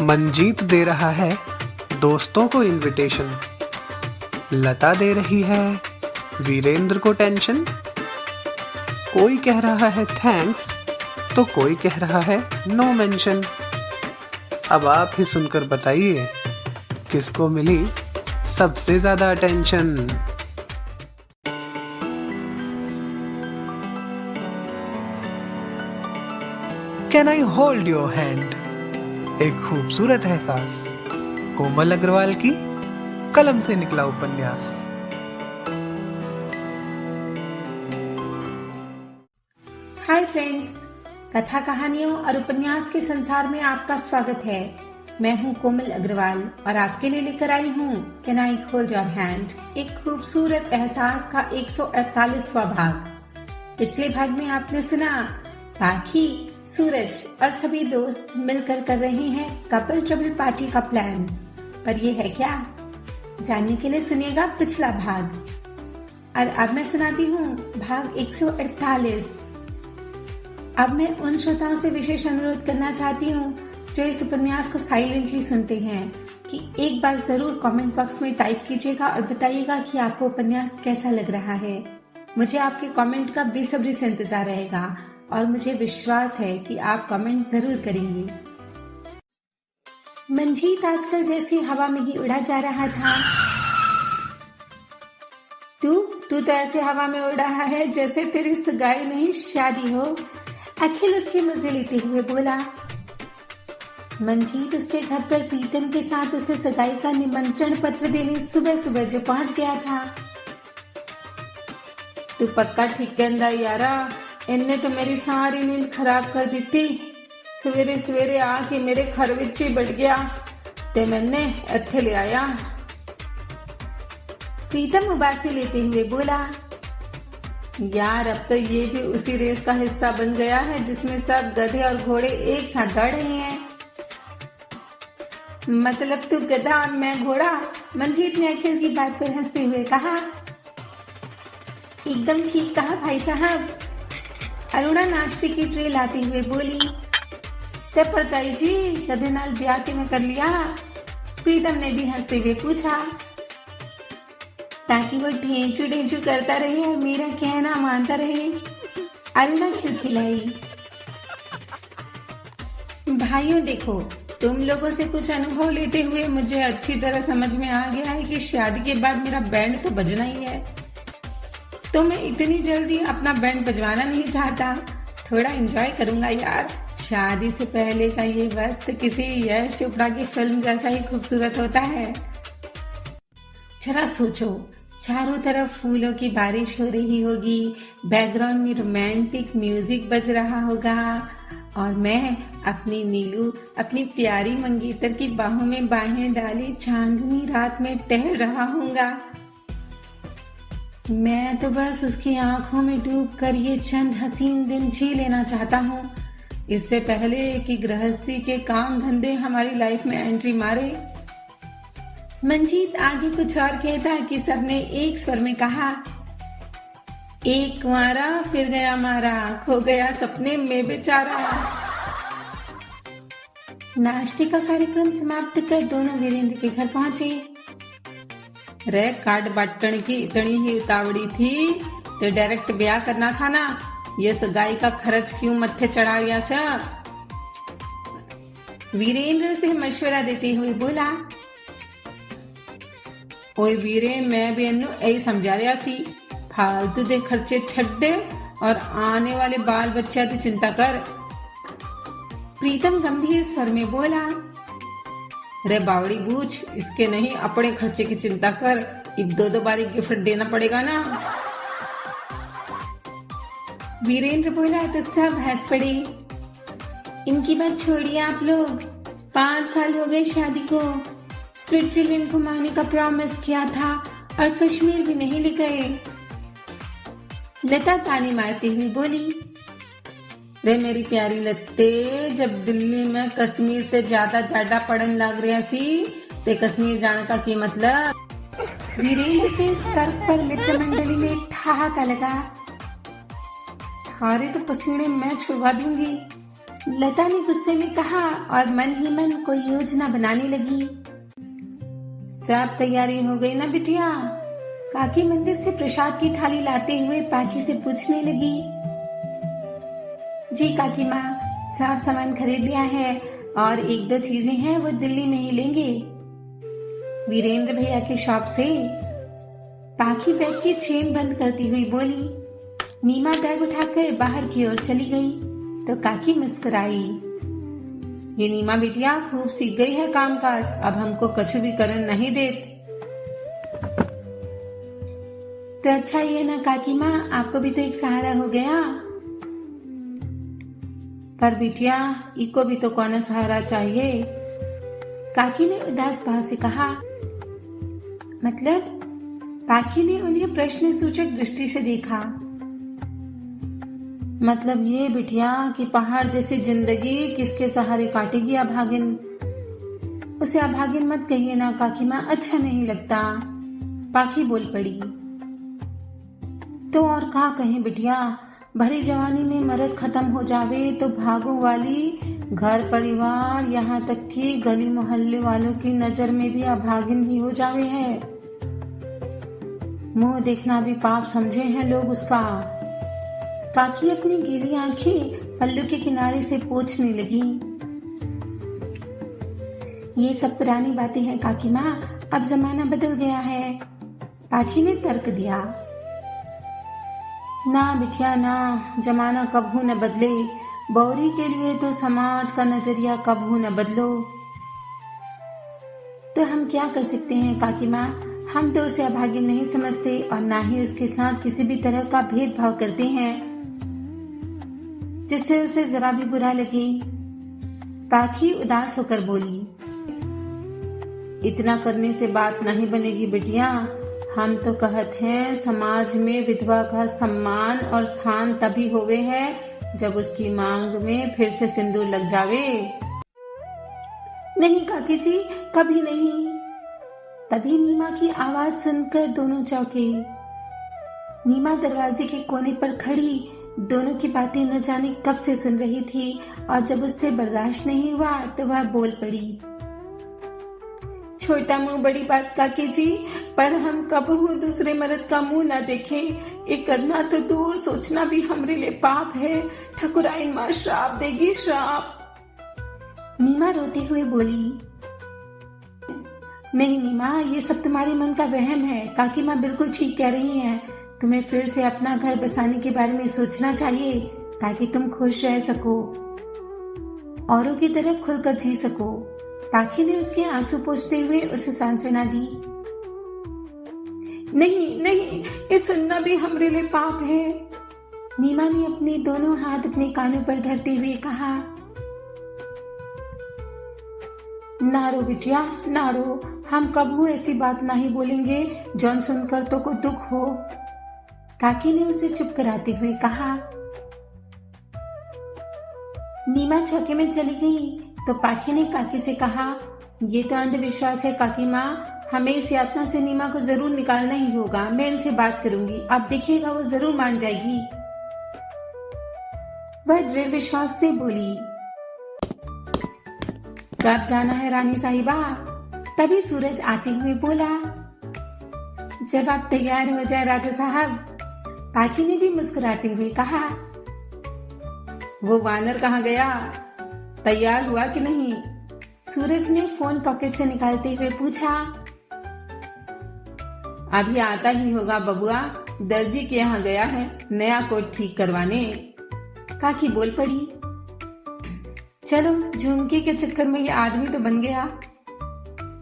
मंजीत दे रहा है दोस्तों को इनविटेशन। लता दे रही है वीरेंद्र को टेंशन। कोई कह रहा है थैंक्स तो कोई कह रहा है नो मेंशन। अब आप ही सुनकर बताइए किसको मिली सबसे ज्यादा attention. Can I hold your hand, एक खूबसूरत एहसास, कोमल अग्रवाल की कलम से निकला उपन्यास। हाय फ्रेंड्स, कथा कहानियों और उपन्यास के संसार में आपका स्वागत है। मैं हूं कोमल अग्रवाल और आपके लिए लेकर आई हूं can I hold your hand, एक खूबसूरत एहसास का 148वां भाग। पिछले भाग में आपने सुना पाखी, सूरज और सभी दोस्त मिलकर कर रहे हैं कपल ट्रबल पार्टी का प्लान। पर ये है क्या, जानने के लिए सुनिएगा पिछला भाग। और अब मैं सुनाती हूँ भाग 148। अब मैं उन श्रोताओं से विशेष अनुरोध करना चाहती हूँ जो इस उपन्यास को साइलेंटली सुनते हैं कि एक बार जरूर कमेंट बॉक्स में टाइप कीजिएगा और बताइएगा कि आपको उपन्यास कैसा लग रहा है। मुझे आपके कमेंट का बेसब्री से इंतजार रहेगा और मुझे विश्वास है कि आप कमेंट जरूर करेंगे। मंजीत आजकल जैसे हवा में ही उड़ा जा रहा था। तू तो ऐसे हवा में उड़ रहा है जैसे तेरी सगाई नहीं शादी हो, अखिल उसके मजे लेते हुए बोला। मंजीत उसके घर पर प्रीतम के साथ उसे सगाई का निमंत्रण पत्र देने सुबह सुबह जो पहुंच गया था। तू पक्का ठीक कहंदा यारा, इनने तो मेरी सारी नींद खराब कर दी थी। सवेरे सवेरे आके मेरे घर विच ही बैठ गया ते मैंने इत्थे ले आया। प्रीतम उबासी लेते हुए बोला, यार अब तो ये भी उसी रेस का हिस्सा बन गया है जिसमें सब गधे और घोड़े एक साथ दौड़ रहे हैं। मतलब तू गधा और मैं घोड़ा, मंजीत ने अखिल की बात पर हंसते हुए कहा। एकदम ठीक कहा भाई साहब, अरुणा नाश्ते की ट्रे लाते हुए बोली। ते परचाई जी गधे नाल ब्याह के में कर लिया? प्रीतम ने भी हंसते हुए पूछा, ताकि वो ढेंचू ढेंचू करता रहे और मेरा कहना मानता रहे। अरुणा खिलखिलाई। भाइयों देखो, तुम लोगों से कुछ अनुभव लेते हुए मुझे अच्छी तरह समझ में आ गया है कि शादी के बाद मेरा बैंड तो बजना ही है। तो मैं इतनी जल्दी अपना बैंड बजवाना नहीं चाहता, थोड़ा एंजॉय करूंगा यार। शादी से पहले का ये वक्त किसी यश चोपड़ा की फिल्म जैसा ही खूबसूरत होता है। जरा सोचो, चारों तरफ फूलों की बारिश हो रही होगी, बैकग्राउंड में रोमांटिक म्यूजिक बज रहा होगा और मैं अपनी नीलू अपनी प्यारी मंगेतर की बाहों में बाहें डाली चांदनी रात में टहल रहा हूँगा। मैं तो बस उसकी आंखों में डूबकर ये चंद हसीन दिन जी लेना चाहता हूँ, इससे पहले कि गृहस्थी के काम धंधे हमारी लाइफ में एंट्री मारे। मंजीत आगे कुछ और कहता कि सबने एक स्वर में कहा, एक कुंवारा फिर गया मारा, खो गया सपने में बेचारा। नाश्ते का कार्यक्रम समाप्त कर दोनों वीरेंद्र के घर पहुंचे। रे कार्ड बांटने की इतनी ही उतावड़ी थी तो डायरेक्ट ब्याह करना था ना, ये सगाई का खर्च क्यों मत्थे चढ़ा गया सब? वीरेंद्र से मशवरा देते हुए बोला। ओए वीरे, मैं भी इन्नू यही समझा रहा सी, फालतू दे खर्चे छड्डे और आने वाले बाल बच्चा की चिंता कर। प्रीतम गंभीर स्वर में बोला। रे बावड़ी बूझ, इसके नहीं अपने खर्चे की चिंता कर, अब दो बारी गिफ्ट देना पड़ेगा ना। वीरेंद्र बोला तो सब हंस पड़े। इनकी बात छोड़िए आप लोग, 5 साल हो गए शादी को, स्विट्जरलैंड घुमाने का प्रॉमिस किया था और कश्मीर भी नहीं ले गए। लता ताने मारती हुई बोली, रे मेरी प्यारी लत्ते, जब दिल्ली में कश्मीर ते ज्यादा पढ़न लग रहा सी ते कश्मीर जाने का क्या मतलब? वीरेंद्र के इस तर्क पर मित्र मंडली में एक ठहाका लगा। थारे तो पसीने मैं छुड़वा दूंगी। लता ने गुस्से में कहा और मन ही मन कोई योजना बनाने लगी। सब तैयारी हो गई ना बिटिया? काकी मंदिर से प्रसाद की थाली लाते हुए पाखी से पूछने लगी। जी काकी माँ, सब सामान खरीद लिया है और एक दो चीजें हैं वो दिल्ली में ही लेंगे। वीरेंद्र भैया के शॉप से। पाखी बैग की चेन बंद करती हुई बोली। नीमा बैग उठाकर बाहर की ओर चली गई तो काकी मुस्कुराई। ये नीमा बिटिया खूब सीख गई है कामकाज, अब हमको कछु भी करन नहीं देत। तो अच्छा ये ना काकी माँ, आपको भी तो एक सहारा हो गया। पर बिटिया इको भी तो कौन सहारा चाहिए। काकी ने उदास भाव से कहा। मतलब? पाखी ने उन्हें प्रश्न सूचक दृष्टि से देखा। मतलब ये बिटिया कि पहाड़ जैसी जिंदगी किसके सहारे काटेगी अभागिन। उसे अभागिन मत कहिए ना काकी माँ, अच्छा नहीं लगता। पाखी बोल पड़ी। तो और कहा कहें बिटिया, भरी जवानी में मर्द खत्म हो जावे तो भागो वाली घर परिवार यहाँ तक कि गली मोहल्ले वालों की नजर में भी अभागिन ही हो जावे है। मुंह देखना भी पाप समझे हैं लोग उसका। काकी अपनी गीली आंखें पल्लू के किनारे से पोंछने लगी। ये सब पुरानी बातें हैं काकी माँ, अब जमाना बदल गया है। पाखी ने तर्क दिया। ना बिटिया ना, जमाना कबहू न बदले। बौरी के लिए तो समाज का नजरिया कबहू न बदलो। तो हम क्या कर सकते हैं काकी माँ? हम तो उसे अभागिन नहीं समझते और ना ही उसके साथ किसी भी तरह का भेदभाव करते हैं जिससे उसे जरा भी बुरा लगे। पाखी उदास होकर बोली। इतना करने से बात नहीं बनेगी बिटिया। हम तो कहते हैं समाज में विधवा का सम्मान और स्थान तभी होवे है जब उसकी मांग में फिर से सिंदूर लग जावे। नहीं काकी जी, कभी नहीं। तभी नीमा की आवाज सुनकर दोनों चौंके। नीमा दरवाजे के कोने पर खड़ी दोनों की बातें न जाने कब से सुन रही थी और जब उससे बर्दाश्त नहीं हुआ तो वह बोल पड़ी। छोटा मुंह बड़ी बात काकी जी, पर हम कबहू दूसरे मर्द का मुंह न देखें। एक करना तो दूर, सोचना भी हमरे लिए पाप है। ठकुराइन माँ श्राप देगी, श्राप। नीमा रोते हुए बोली। नहीं नीमा, ये सब तुम्हारे मन का वहम है। काकी माँ बिल्कुल ठीक कह रही हैं। तुम्हें फिर से अपना घर बसाने के बारे में सोचना चाहिए ताकि तुम खुश रह सको, औरों की तरह खुलकर जी सको। पाखी ने उसके आंसू पोंछते हुए उसे सांत्वना दी। नहीं नहीं, ये सुनना भी हमरे लिए पाप है। नीमा ने अपने दोनों हाथ अपने कानों पर धरते हुए कहा। ना रो बिटिया ना रो, हम कबहू ऐसी बात नहीं बोलेंगे जौन सुनकर तो को दुख हो। काकी ने उसे चुप कराते हुए कहा। नीमा चौके में चली गई तो पाखी ने काकी से कहा। ये तो अंधविश्वास है काकी माँ, हमें इस यातना से नीमा को जरूर निकालना ही होगा। मैं इनसे बात करूंगी, आप देखिएगा वो जरूर मान जाएगी। वह दृढ़ विश्वास से बोली। कब जाना है रानी साहिबा? तभी सूरज आते हुए बोला। जब आप तैयार हो जाए राजा साहब। पाखी ने भी मुस्कुराते हुए कहा। वो वानर कहाँ गया? तैयार हुआ कि नहीं? सूरज ने फोन पॉकेट से निकालते हुए पूछा। अभी आता ही होगा बबुआ, दर्जी के यहाँ गया है नया कोट ठीक करवाने। काकी बोल पड़ी। चलो, झुमके के चक्कर में ये आदमी तो बन गया।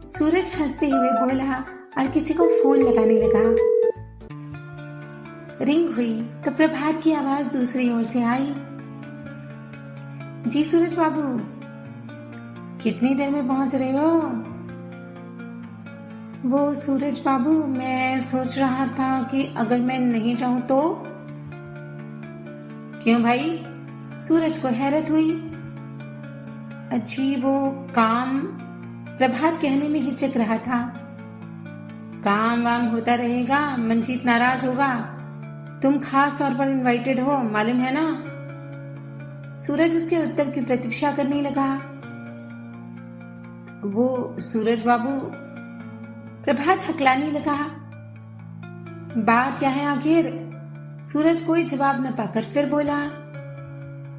सूरज हंसते हुए बोला और किसी को फोन लगाने लगा। रिंग हुई तो प्रभात की आवाज दूसरी ओर से आई। जी सूरज बाबू, कितनी देर में पहुंच रहे हो? वो सूरज बाबू, मैं सोच रहा था कि अगर मैं नहीं जाऊं तो। क्यों भाई? सूरज को हैरत हुई। अच्छी वो काम, प्रभात कहने में हिचक रहा था। काम वाम होता रहेगा, मंजीत नाराज होगा। तुम खास तौर पर इनवाइटेड हो, मालूम है ना? सूरज उसके उत्तर की प्रतीक्षा करने लगा। वो सूरज बाबू, प्रभात हकलाने लगा। बात क्या है आखिर? सूरज कोई जवाब न पाकर फिर बोला,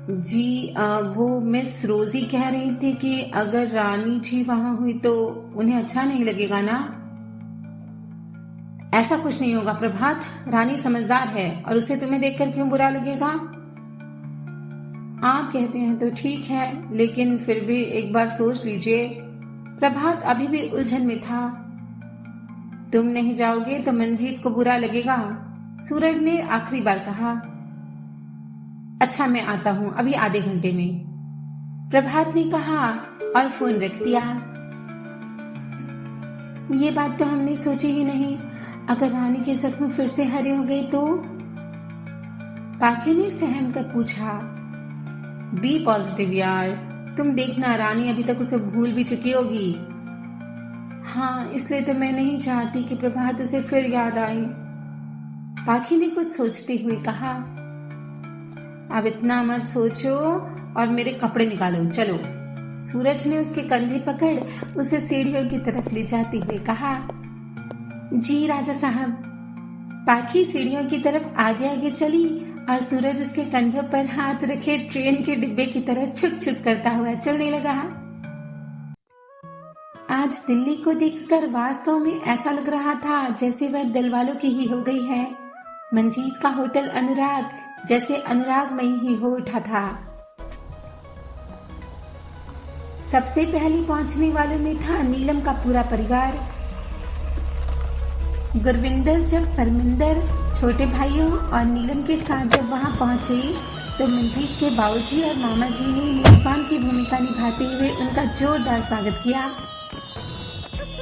जी वो मिस रोजी कह रही थी कि अगर रानी जी वहां हुई तो उन्हें अच्छा नहीं लगेगा ना? ऐसा कुछ नहीं होगा प्रभात, रानी समझदार है और उसे तुम्हें देखकर क्यों बुरा लगेगा? आप कहते हैं तो ठीक है, लेकिन फिर भी एक बार सोच लीजिए। प्रभात अभी भी उलझन में था। तुम नहीं जाओगे तो मंजीत को बुरा लगेगा, सूरज ने आखिरी बार कहा। अच्छा मैं आता हूं, अभी आधे घंटे में, प्रभात ने कहा और फोन रख दिया। ये बात तो हमने सोची ही नहीं, अगर रानी के जख्म फिर से हरे हो गए तो? पाखी ने सहम कर पूछा। बी पॉजिटिव यार, तुम देखना रानी अभी तक उसे भूल भी चुकी होगी। हाँ, इसलिए तो मैं नहीं चाहती कि प्रभात उसे फिर याद आए। पाखी ने कुछ सोचते हुए कहा। अब इतना मत सोचो और मेरे कपड़े निकालो, चलो। सूरज ने उसके कंधे पकड़ उसे सीढ़ियों की तरफ ले जाते हुए कहा। जी राजा साहब। पाखी सीढ़ियों की तरफ आगे आगे चली और सूरज उसके कंधों पर हाथ रखे ट्रेन के डिब्बे की तरह छुक छुक करता हुआ चलने लगा। आज दिल्ली को देखकर वास्तव में ऐसा लग रहा था जैसे वह दिलवालों की ही हो गई है। मंजीत का होटल अनुराग जैसे अनुरागमयी ही हो उठा था। सबसे पहले पहुंचने वालों में था नीलम का पूरा परिवार। गुरविंदर जब परमिंदर, छोटे भाइयों और नीलम के साथ जब वहां पहुंचे तो मंजीत के बाबूजी और मामा जी ने मेजबान की भूमिका निभाते हुए उनका जोरदार स्वागत किया।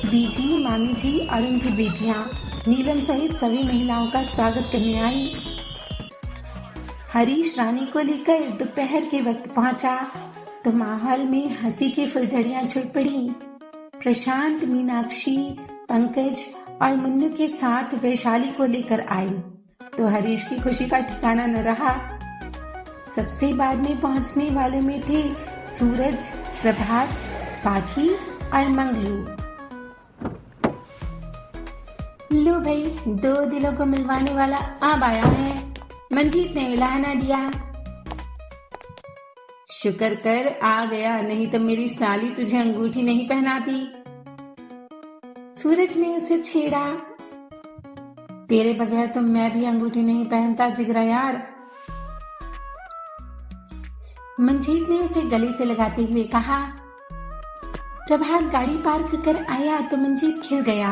बीजी, मामी जी और उनकी बेटियां नीलम सहित सभी महिलाओं का स्वागत करने आई। हरीश रानी को लेकर दोपहर के वक्त पहुंचा तो माहौल में हंसी की फुलझड़ियां छूट पड़ी। प्रशांत, मीनाक्षी, पंकज और मुन्नू के साथ वैशाली को लेकर आई तो हरीश की खुशी का ठिकाना न रहा। सबसे बाद में पहुंचने वाले में थे सूरज, प्रभात, पाखी और मंगलू। लो भाई, दो दिलों को मिलवाने वाला अब आया है, मंजीत ने उलाहना दिया। शुक्र कर आ गया, नहीं तो मेरी साली तुझे अंगूठी नहीं पहनाती। सूरज ने उसे छेड़ा। तेरे बगैर तो मैं भी अंगूठी नहीं पहनता जिगरा यार। मंजीत ने उसे गले से लगाते हुए कहा। प्रभात गाड़ी पार्क कर आया तो मंजीत खिल गया।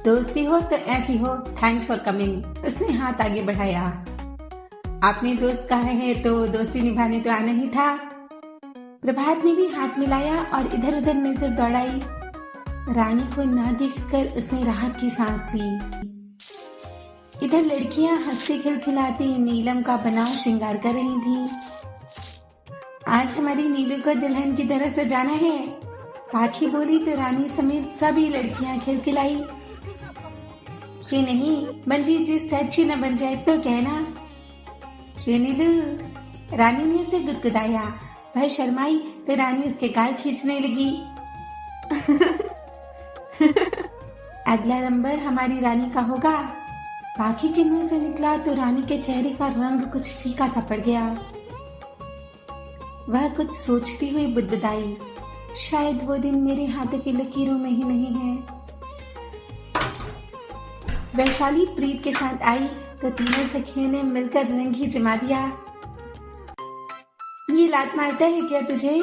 दोस्ती हो तो ऐसी हो, थैंक्स फॉर कमिंग। उसने हाथ आगे बढ़ाया। आपने दोस्त कहा है तो दोस्ती निभाने तो आना ही था। प्रभात ने भी हाथ मिलाया और इधर उधर नजर दौड़ाई। रानी को ना देखकर उसने राहत की सांस ली। इधर लड़कियां हंसते खिलखिलाती नीलम का बनाव श्रृंगार कर रही थी। आज हमारी नीलू को दुल्हन की तरह सजाना है, पाखी बोली तो रानी समेत सभी लड़कियां खिलखिलाई। ये नहीं, मंजीत जी स्टैच्यू न बन जाए तो कहना। क्यों नीलू? रानी ने उसे गुदगुदाया। वह शर्माई तो रानी उसके गाल खींचने लगी। अगला नंबर हमारी रानी का होगा। पाखी के मुंह से निकला तो रानी के चेहरे का रंग कुछ फीका सा पड़ गया। वह कुछ सोचती हुई बुदबुदाई, शायद वो दिन मेरे हाथों की लकीरों में ही नहीं है। वैशाली प्रीत के साथ आई तो तीनों सखियों ने मिलकर रंग ही जमा दिया। ये लात मारता है क्या तुझे?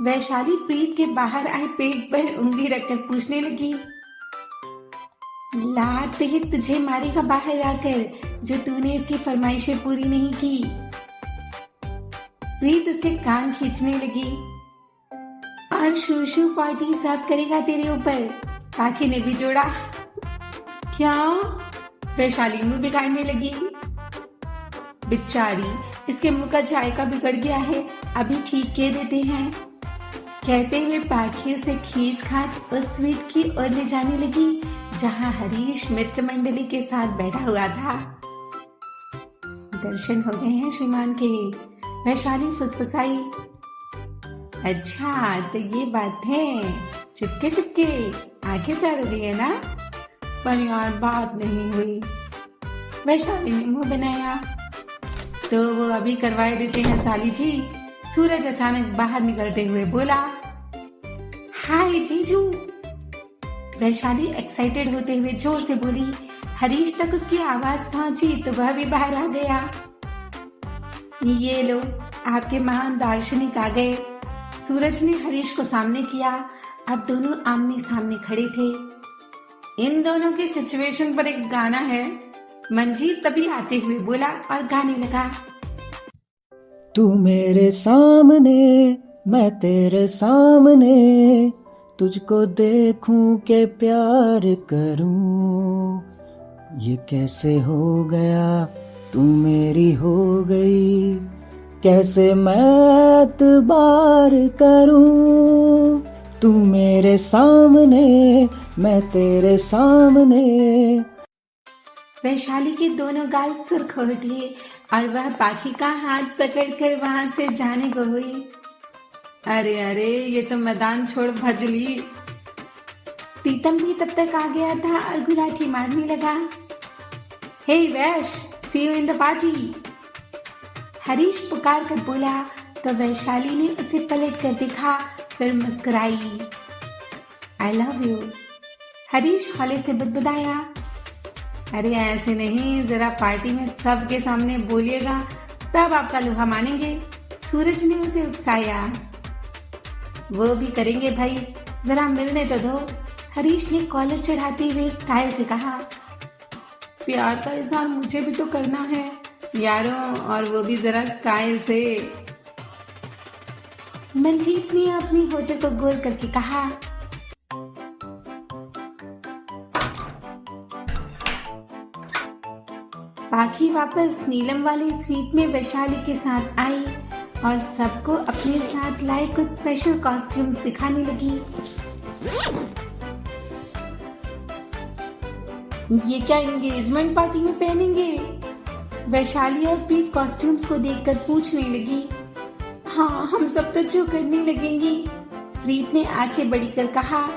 वैशाली प्रीत के बाहर आए पेट पर उंगली रखकर पूछने लगी। लात तो ये तुझे मारेगा बाहर आकर, जो तूने इसकी फरमाइशें पूरी नहीं की। प्रीत उसके कान खींचने लगी। और शूशू पार्टी सब करेगा तेरे ऊपर, पाखी ने भी जोड़ा। क्या? वैशाली मुंह बिगाड़ने लगी। बेचारी, इसके मुंह का जायका बिगड़ गया है, अभी ठीक कह देते हैं। कहते हुए पाखी से खींच खाच उस स्वीट की ओर ले जाने लगी जहां हरीश मित्र मंडली के साथ बैठा हुआ था। दर्शन हो गए हैं श्रीमान के। वैशाली फुसफुसाई, अच्छा तो ये बात है, चुपके चुपके आगे चल रही है ना, पर यार बात नहीं हुई। वैशाली ने मुंह बनाया, तो वो अभी करवाए देते हैं साली जी। सूरज अचानक बाहर निकलते हुए बोला, हाय जीजू। वैशाली एक्साइटेड होते हुए जोर से बोली। हरीश तक उसकी आवाज पहुंची तो वह भी बाहर आ गया। ये लो, आपके महान दार्शनिक आ गए। सूरज ने हरीश को सामने किया। अब दोनों आमने सामने खड़े थे। इन दोनों की सिचुएशन पर एक गाना है। मंजीत तभी आते हुए बोला और गाने लगा। तू मेरे सामने, मैं तेरे सामने, तुझको देखूं के प्यार करूं। ये कैसे हो गया, तू मेरी हो गई, कैसे मैं एतबार करूं। तू मेरे सामने, मैं तेरे सामने। वैशाली के दोनों गाल सुर्ख हो उठे और वह पाखी का हाथ पकड़कर वहां से जाने को हुई। अरे अरे, ये तो मैदान छोड़ भज ली। प्रीतम भी तब तक आ गया था और गुलाटी मारने लगा। Hey Vaish, see you in the party. Harish पुकार कर बोला तो वैशाली ने उसे पलट कर देखा, फिर मुस्कुराई। I love you. हरीश हौले से बुदबुदाया। अरे ऐसे नहीं, जरा पार्टी में सबके सामने बोलिएगा, तब आपका लोहा मानेंगे। सूरज ने उसे उकसाया। वो भी करेंगे भाई, जरा मिलने तो दो। हरीश ने कॉलर चढ़ाते हुए स्टाइल से कहा। प्यार का इजहार मुझे भी तो करना है यारों, और वो भी जरा स्टाइल से। मंजीत ने अपनी होठों को गोल करके कहा। पाखी वापस नीलम वाली स्वीट में वैशाली के साथ आई और सबको अपने साथ लाए कुछ स्पेशल कॉस्ट्यूम्स दिखाने लगी। ये क्या एंगेजमेंट पार्टी में पहनेंगे? वैशाली और प्रीत कॉस्ट्यूम्स को देखकर पूछने लगी। हाँ, हम सब तो जो करने लगेंगी। प्रीत ने आंखें बड़ी कर कहा।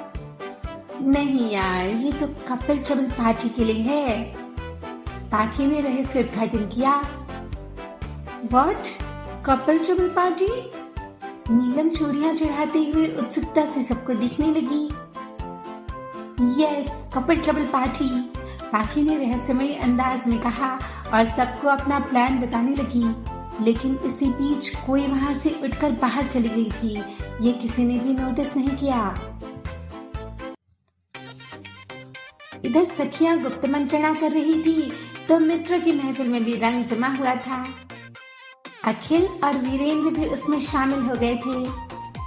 नहीं यार, ये तो कपल ट्रबल पार्टी के लिए है। पाखी ने रहस्य उद्घाटन किया। What? Couple trouble party? Neelam चूड़ियां चढ़ाते हुए उत्सुकता से सबको दिखने लगी। यस, कपल ट्रबल पार्टी, पाखी ने रहस्यमय अंदाज में कहा और सबको अपना प्लान बताने लगी। लेकिन इसी बीच कोई वहां से उठकर बाहर चली गई थी। ये किसी ने भी नोटिस नहीं किया। इधर सखियां गुप्त मंत्रणा कर रही थी तो मित्र की महफिल में भी रंग जमा हुआ था। अखिल और वीरेंद्र भी उसमें शामिल हो गए थे।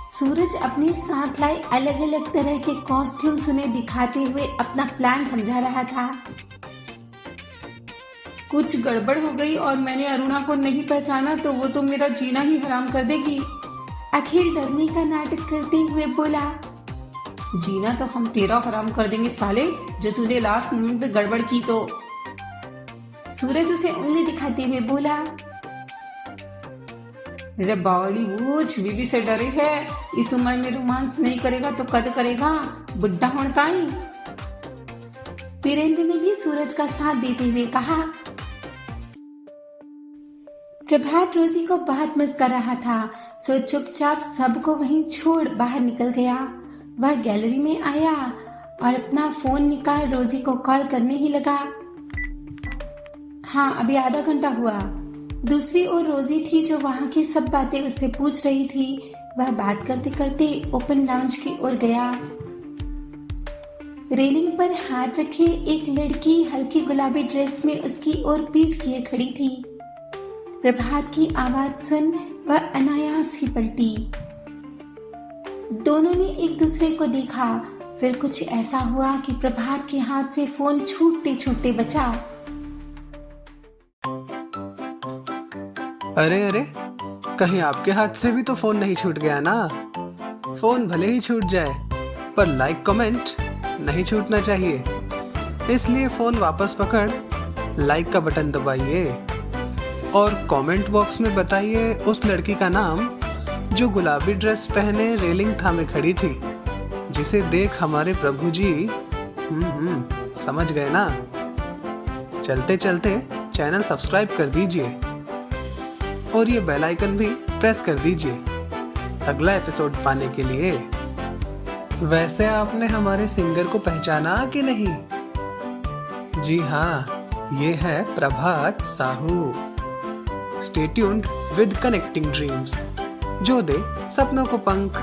सूरज अपने साथ लाए अलग अलग तरह के कॉस्ट्यूम्स उन्हें दिखाते हुए अपना प्लान समझा रहा था। कुछ गड़बड़ हो गई और मैंने अरुणा को नहीं पहचाना तो वो तो मेरा जीना ही हराम कर देगी। अखिल डरने का नाटक करते हुए बोला। जीना तो हम तेरा हराम कर देंगे साले, जो तूने लास्ट मोमेंट पे गड़बड़ की तो। सूरज उसे उंगली दिखाते हुए बोला। रे बावली बूझ, बीवी से डरे है। इस उम्र में रोमांस नहीं करेगा तो कद करेगा, बुढ़ा होनताई। वीरेंद्र ने भी सूरज का साथ देते हुए कहा। प्रभात रोजी को बहुत मिस कर रहा था, सो चुपचाप सबको वहीं छोड़ बाहर निकल गया। वह गैलरी में आया और अपना फोन निकाल रोजी को कॉल करने ही लगा। हाँ, अभी आधा घंटा हुआ। दूसरी ओर रोजी थी जो वहां की सब बातें उससे पूछ रही थी। वह बात करते करते ओपन लाउंज की ओर गया। रेलिंग पर हाथ रखे एक लड़की हल्की गुलाबी ड्रेस में उसकी ओर पीठ किए खड़ी थी। प्रभात की आवाज सुन वह अनायास ही पलटी। दोनों ने एक दूसरे को देखा। फिर कुछ ऐसा हुआ कि प्रभात के हाथ से फोन छूटते छूटते बचा। अरे अरे, कहीं आपके हाथ से भी तो फोन नहीं छूट गया ना। फोन भले ही छूट जाए पर लाइक कमेंट नहीं छूटना चाहिए, इसलिए फोन वापस पकड़ लाइक का बटन दबाइए और कमेंट बॉक्स में बताइए उस लड़की का नाम जो गुलाबी ड्रेस पहने रेलिंग थामे खड़ी थी, जिसे देख हमारे प्रभु जी समझ गए ना। चलते चलते चैनल सब्सक्राइब कर दीजिए और ये बेल आइकन भी प्रेस कर दीजिए अगला एपिसोड पाने के लिए। वैसे आपने हमारे सिंगर को पहचाना कि नहीं? जी हाँ, ये है Prabhat Sahu. Stay tuned with connecting dreams, जो दे सपनों को पंख।